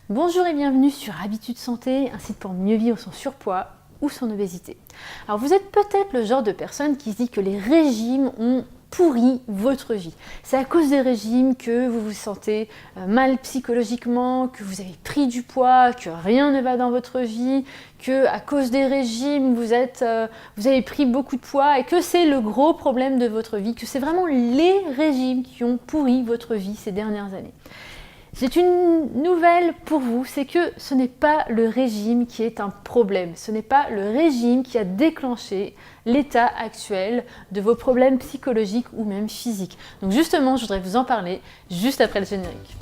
Bonjour et bienvenue sur Habitudes Santé, un site pour mieux vivre son surpoids ou son obésité. Alors vous êtes peut-être le genre de personne qui se dit que les régimes ont pourri votre vie. C'est à cause des régimes que vous vous sentez mal psychologiquement, que vous avez pris du poids, que rien ne va dans votre vie, que à cause des régimes vous avez pris beaucoup de poids et que c'est le gros problème de votre vie, que c'est vraiment les régimes qui ont pourri votre vie ces dernières années. J'ai une nouvelle pour vous, c'est que ce n'est pas le régime qui est un problème, ce n'est pas le régime qui a déclenché l'état actuel de vos problèmes psychologiques ou même physiques. Donc justement, je voudrais vous en parler juste après le générique.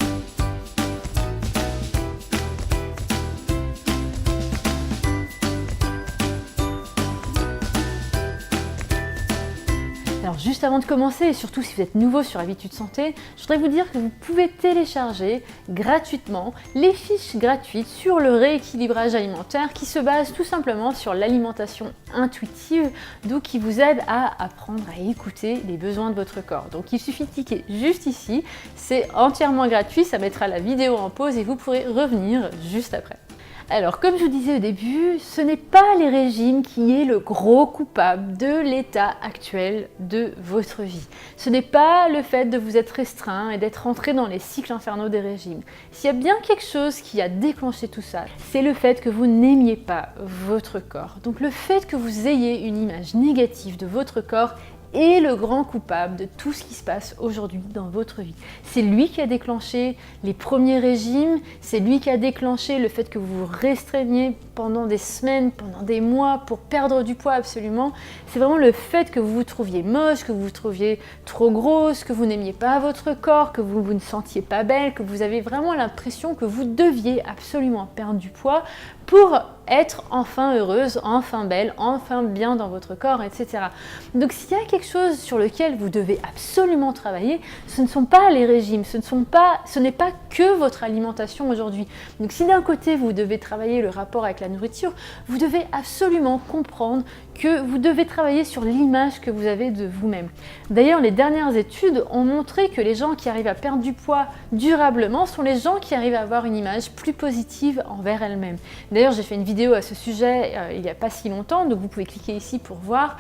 Alors juste avant de commencer, et surtout si vous êtes nouveau sur Habitudes Santé, je voudrais vous dire que vous pouvez télécharger gratuitement les fiches gratuites sur le rééquilibrage alimentaire qui se basent tout simplement sur l'alimentation intuitive, donc qui vous aide à apprendre à écouter les besoins de votre corps. Donc il suffit de cliquer juste ici, c'est entièrement gratuit, ça mettra la vidéo en pause et vous pourrez revenir juste après. Alors, comme je vous disais au début, ce n'est pas les régimes qui est le gros coupable de l'état actuel de votre vie. Ce n'est pas le fait de vous être restreint et d'être rentré dans les cycles infernaux des régimes. S'il y a bien quelque chose qui a déclenché tout ça, c'est le fait que vous n'aimiez pas votre corps. Donc le fait que vous ayez une image négative de votre corps est le grand coupable de tout ce qui se passe aujourd'hui dans votre vie. C'est lui qui a déclenché les premiers régimes, c'est lui qui a déclenché le fait que vous vous restreigniez pendant des semaines, pendant des mois pour perdre du poids absolument. C'est vraiment le fait que vous vous trouviez moche, que vous vous trouviez trop grosse, que vous n'aimiez pas votre corps, que vous ne sentiez pas belle, que vous avez vraiment l'impression que vous deviez absolument perdre du poids pour être enfin heureuse, enfin belle, enfin bien dans votre corps, etc. Donc s'il y a quelque chose sur lequel vous devez absolument travailler, ce ne sont pas les régimes, ce n'est pas que votre alimentation aujourd'hui. Donc si d'un côté vous devez travailler le rapport avec la nourriture, vous devez absolument comprendre que vous devez travailler sur l'image que vous avez de vous-même. D'ailleurs, les dernières études ont montré que les gens qui arrivent à perdre du poids durablement sont les gens qui arrivent à avoir une image plus positive envers elles-mêmes. D'ailleurs, j'ai fait une vidéo à ce sujet il n'y a pas si longtemps, donc vous pouvez cliquer ici pour voir.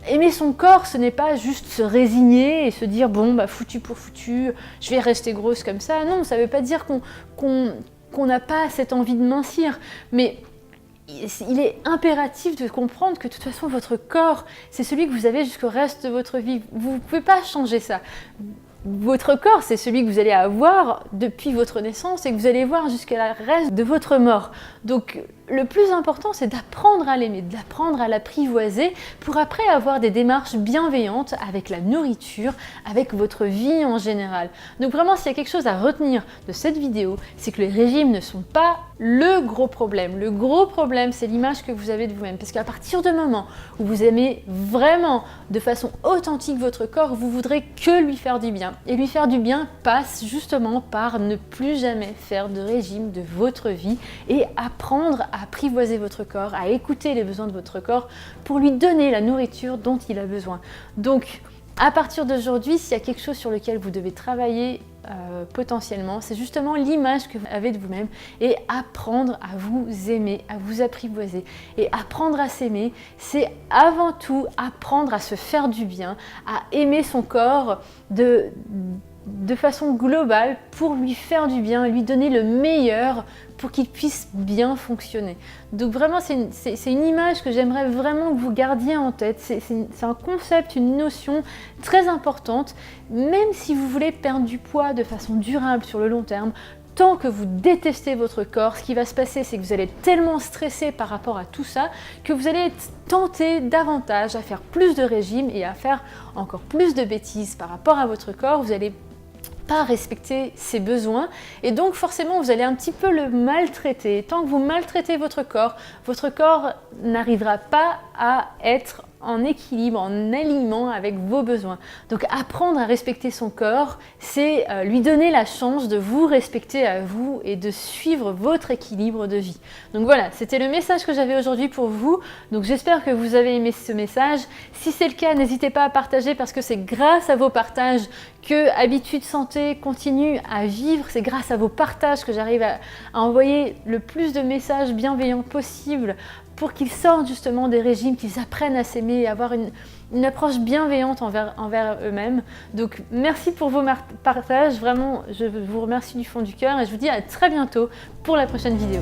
Aimer son corps, ce n'est pas juste se résigner et se dire « bon, bah foutu pour foutu, je vais rester grosse comme ça ». Non, ça ne veut pas dire qu'on n'a pas cette envie de mincir, mais il est impératif de comprendre que de toute façon, votre corps, c'est celui que vous avez jusqu'au reste de votre vie. Vous ne pouvez pas changer ça. Votre corps, c'est celui que vous allez avoir depuis votre naissance et que vous allez voir jusqu'à le reste de votre mort. Donc, le plus important, c'est d'apprendre à l'aimer, d'apprendre à l'apprivoiser pour après avoir des démarches bienveillantes avec la nourriture, avec votre vie en général. Donc vraiment, s'il y a quelque chose à retenir de cette vidéo, c'est que les régimes ne sont pas le gros problème. Le gros problème, c'est l'image que vous avez de vous-même. Parce qu'à partir du moment où vous aimez vraiment de façon authentique votre corps, vous voudrez que lui faire du bien. Et lui faire du bien passe justement par ne plus jamais faire de régime de votre vie et apprendre à apprivoiser votre corps, à écouter les besoins de votre corps pour lui donner la nourriture dont il a besoin. Donc, à partir d'aujourd'hui, s'il y a quelque chose sur lequel vous devez travailler potentiellement, c'est justement l'image que vous avez de vous-même et apprendre à vous aimer, à vous apprivoiser. Et apprendre à s'aimer, c'est avant tout apprendre à se faire du bien, à aimer son corps de façon globale pour lui faire du bien, lui donner le meilleur pour qu'il puisse bien fonctionner. Donc vraiment, c'est une image que j'aimerais vraiment que vous gardiez en tête. C'est un concept, une notion très importante. Même si vous voulez perdre du poids de façon durable sur le long terme, tant que vous détestez votre corps, ce qui va se passer, c'est que vous allez être tellement stressé par rapport à tout ça que vous allez être tenté davantage à faire plus de régimes et à faire encore plus de bêtises par rapport à votre corps. Vous allez pas respecter ses besoins et donc forcément vous allez un petit peu le maltraiter. Tant que vous maltraitez votre corps n'arrivera pas à être en équilibre, en alignement avec vos besoins. Donc apprendre à respecter son corps, c'est lui donner la chance de vous respecter à vous et de suivre votre équilibre de vie. Donc voilà, c'était le message que j'avais aujourd'hui pour vous. Donc j'espère que vous avez aimé ce message. Si c'est le cas, n'hésitez pas à partager parce que c'est grâce à vos partages que Habitudes Santé continue à vivre. C'est grâce à vos partages que j'arrive à envoyer le plus de messages bienveillants possible pour qu'ils sortent justement des régimes, qu'ils apprennent à s'aimer et avoir une approche bienveillante envers eux-mêmes. Donc merci pour vos partages, vraiment je vous remercie du fond du cœur et je vous dis à très bientôt pour la prochaine vidéo.